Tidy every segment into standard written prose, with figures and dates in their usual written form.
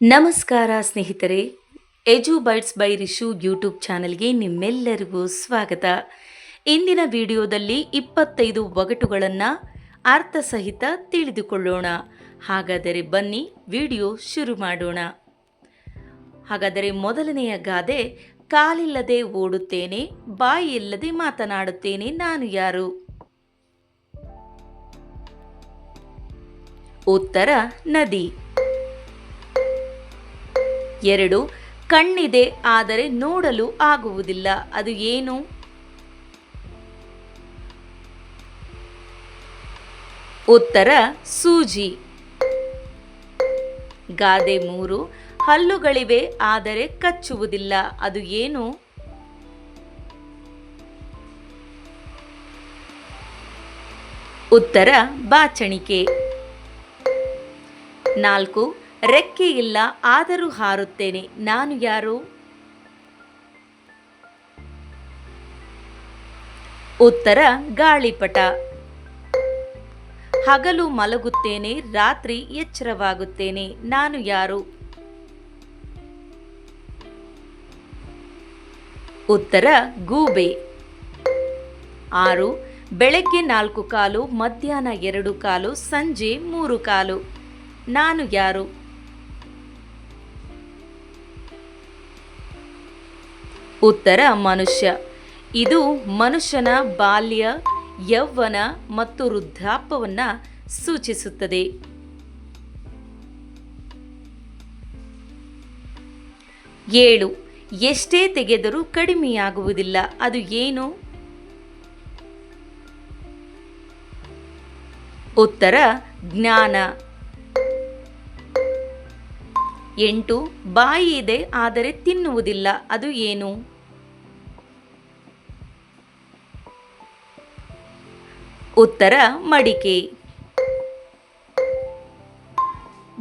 ನಮಸ್ಕಾರ ಸ್ನೇಹಿತರೆ, ಎಜು bites by Rishu YouTube ಚಾನಲ್ಗೆ ನಿಮ್ಮೆಲ್ಲರಿಗೂ ಸ್ವಾಗತ. ಇಂದಿನ ವಿಡಿಯೋದಲ್ಲಿ 25 ಒಗಟುಗಳನ್ನು ಅರ್ಥಸಹಿತ ತಿಳಿದುಕೊಳ್ಳೋಣ. ಹಾಗಾದರೆ ಬನ್ನಿ ವಿಡಿಯೋ ಶುರು ಮಾಡೋಣ. ಹಾಗಾದರೆ ಮೊದಲನೆಯ ಗಾದೆ, ಕಾಲಿಲ್ಲದೆ ಓಡುತ್ತೇನೆ, ಬಾಯಿಲ್ಲದೆ ಮಾತನಾಡುತ್ತೇನೆ, ನಾನು ಯಾರು? ಉತ್ತರ ನದಿ. 2, ಕಣ್ಣಿದೆ ಆದರೆ ನೋಡಲು ಆಗುವುದಿಲ್ಲ, ಅದು ಏನು? ಉತ್ತರ ಸೂಜಿ. ಗಾದೆ 3, ಹಲ್ಲುಗಳಿವೆ ಆದರೆ ಕಚ್ಚುವುದಿಲ್ಲ, ಅದು ಏನು? ಉತ್ತರ ಬಾಚಣಿಕೆ. 4, ರೆಕ್ಕೆ ಇಲ್ಲ ಆದರೂ ಹಾರುತ್ತೇನೆ, ನಾನು ಯಾರು? ಉತ್ತರ ಗಾಳಿಪಟ. ಹಗಲು ಮಲಗುತ್ತೇನೆ, ರಾತ್ರಿ ಎಚ್ಚರವಾಗುತ್ತೇನೆ, ನಾನು ಯಾರು? ಉತ್ತರ ಗೂಬೆ. 6, ಬೆಳಗ್ಗೆ 4 ಕಾಲು, ಮಧ್ಯಾಹ್ನ 2 ಕಾಲು, ಸಂಜೆ 3 ಕಾಲು, ನಾನು ಯಾರು? ಉತ್ತರ ಮನುಷ್ಯ. ಇದು ಮನುಷ್ಯನ ಬಾಲ್ಯ, ಯೌವನ ಮತ್ತು ವೃದ್ಧಾಪ್ಯವನ್ನು ಸೂಚಿಸುತ್ತದೆ. 7, ಎಷ್ಟೇ ತೆಗೆದರೂ ಕಡಿಮೆಯಾಗುವುದಿಲ್ಲ, ಅದು ಏನು? ಉತ್ತರ ಜ್ಞಾನ. 8, ಬಾಯಿ ಇದೆ ಆದರೆ ತಿನ್ನುವುದಿಲ್ಲ, ಅದು ಏನು? ಉತ್ತರ ಮಡಿಕೆ.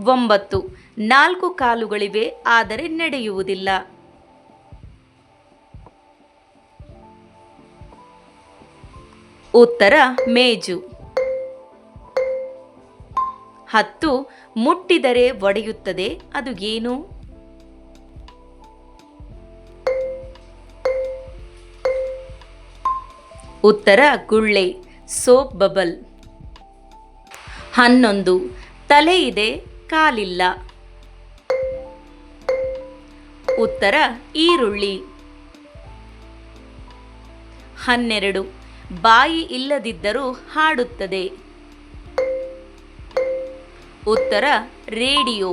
9, 4 ಕಾಲುಗಳಿವೆ ಆದರೆ ನಡೆಯುವುದಿಲ್ಲ, ಉತ್ತರ ಮೇಜು. 10, ಮುಟ್ಟಿದರೆ ಒಡೆಯುತ್ತದೆ, ಅದು ಏನು? ಉತ್ತರ ಗುಳ್ಳೆ, ಸೋಪ್ ಬಬಲ್. 11, ತಲೆ ಇದೆ ಕಾಲಿಲ್ಲ, ಉತ್ತರ ಈರುಳ್ಳಿ. 12, ಬಾಯಿ ಇಲ್ಲದಿದ್ದರೂ ಹಾಡುತ್ತದೆ, ಉತ್ತರ ರೇಡಿಯೋ.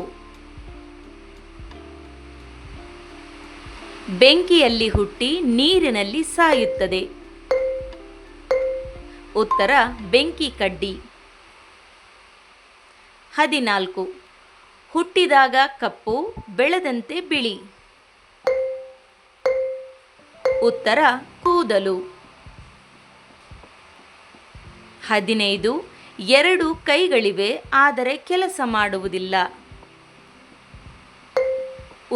ಬೆಂಕಿಯಲ್ಲಿ ಹುಟ್ಟಿ ನೀರಿನಲ್ಲಿ ಸಾಯುತ್ತದೆ, ಉತ್ತರ ಬೆಂಕಿ ಕಡ್ಡಿ. 14, ಹುಟ್ಟಿದಾಗ ಕಪ್ಪು, ಬೆಳೆದಂತೆ ಬಿಳಿ, ಉತ್ತರ ಕೂದಲು. 15, 2 ಕೈಗಳಿವೆ ಆದರೆ ಕೆಲಸ ಮಾಡುವುದಿಲ್ಲ,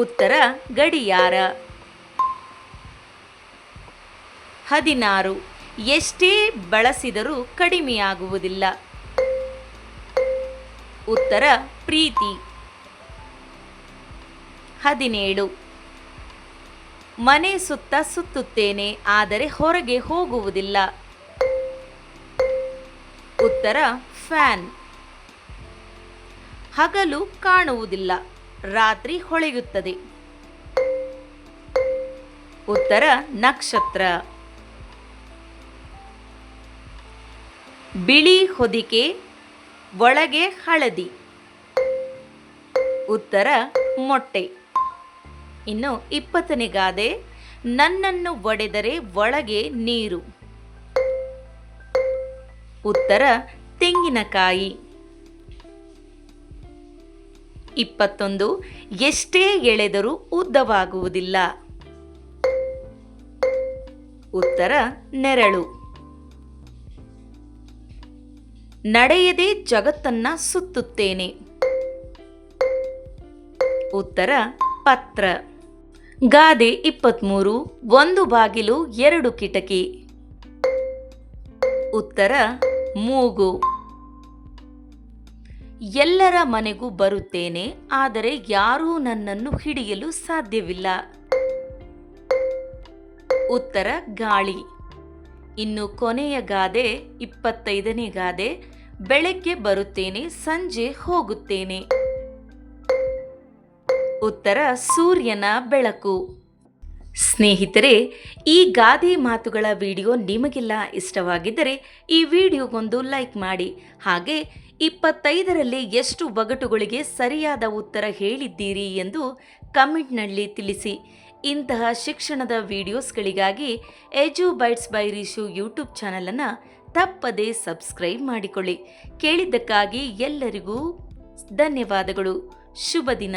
ಉತ್ತರ ಗಡಿಯಾರ. 16, ಎಷ್ಟೇ ಬಳಸಿದರೂ ಕಡಿಮೆಯಾಗುವುದಿಲ್ಲ, ಉತ್ತರ ಪ್ರೀತಿ. 17, ಮನೆ ಸುತ್ತ ಸುತ್ತುತ್ತೇನೆ ಆದರೆ ಹೊರಗೆ ಹೋಗುವುದಿಲ್ಲ, ಉತ್ತರ ಫ್ಯಾನ್. ಹಗಲು ಕಾಣುವುದಿಲ್ಲ, ರಾತ್ರಿ ಹೊಳೆಯುತ್ತದೆ, ಉತ್ತರ ನಕ್ಷತ್ರ. ಬಿಳಿ ಹೊದಿಕೆ, ಒಳಗೆ ಹಳದಿ, ಉತ್ತರ ಮೊಟ್ಟೆ. ಇನ್ನು 20ನೇ ಗಾದೆ, ನನ್ನನ್ನು ಒಡೆದರೆ ಒಳಗೆ ನೀರು, ಉತ್ತರ ತೆಂಗಿನಕಾಯಿ. 21, ಎಷ್ಟೇ ಎಳೆದರೂ ಉದ್ದವಾಗುವುದಿಲ್ಲ, ಉತ್ತರ ನೆರಳು. ನಡೆಯದೆ ಜಗತ್ತನ್ನ ಸುತ್ತುತ್ತೇನೆ, ಉತ್ತರ ಪತ್ರ. ಗಾದೆ 23, 1 ಬಾಗಿಲು 2 ಕಿಟಕಿ, ಉತ್ತರ ಮೂಗು. ಎಲ್ಲರ ಮನೆಗೂ ಬರುತ್ತೇನೆ, ಆದರೆ ಯಾರೂ ನನ್ನನ್ನು ಹಿಡಿಯಲು ಸಾಧ್ಯವಿಲ್ಲ. ಉತ್ತರ ಗಾಳಿ. ಇನ್ನು ಕೊನೆಯ ಗಾದೆ 25ನೇ ಗಾದೆ. ಬೆಳಗ್ಗೆ ಬರುತ್ತೇನೆ, ಸಂಜೆ ಹೋಗುತ್ತೇನೆ. ಉತ್ತರ ಸೂರ್ಯನ ಬೆಳಕು. ಸ್ನೇಹಿತರೆ, ಈ ಗಾದೆ ಮಾತುಗಳ ವಿಡಿಯೋ ನಿಮಗೆಲ್ಲ ಇಷ್ಟವಾಗಿದ್ದರೆ ಈ ವಿಡಿಯೋಗೊಂದು ಲೈಕ್ ಮಾಡಿ. ಹಾಗೆ 25ರಲ್ಲಿ ಎಷ್ಟು ಒಗಟುಗಳಿಗೆ ಸರಿಯಾದ ಉತ್ತರ ಹೇಳಿದ್ದೀರಿ ಎಂದು ಕಮೆಂಟ್ನಲ್ಲಿ ತಿಳಿಸಿ. ಇಂತಹ ಶಿಕ್ಷಣದ ವಿಡಿಯೋಸ್ಗಳಿಗಾಗಿ ಎಜು ಬೈಟ್ಸ್ ಬೈ ರಿಷು ಯೂಟ್ಯೂಬ್ ಚಾನಲನ್ನು ತಪ್ಪದೇ ಸಬ್ಸ್ಕ್ರೈಬ್ ಮಾಡಿಕೊಳ್ಳಿ. ಕೇಳಿದ್ದಕ್ಕಾಗಿ ಎಲ್ಲರಿಗೂ ಧನ್ಯವಾದಗಳು. ಶುಭ ದಿನ.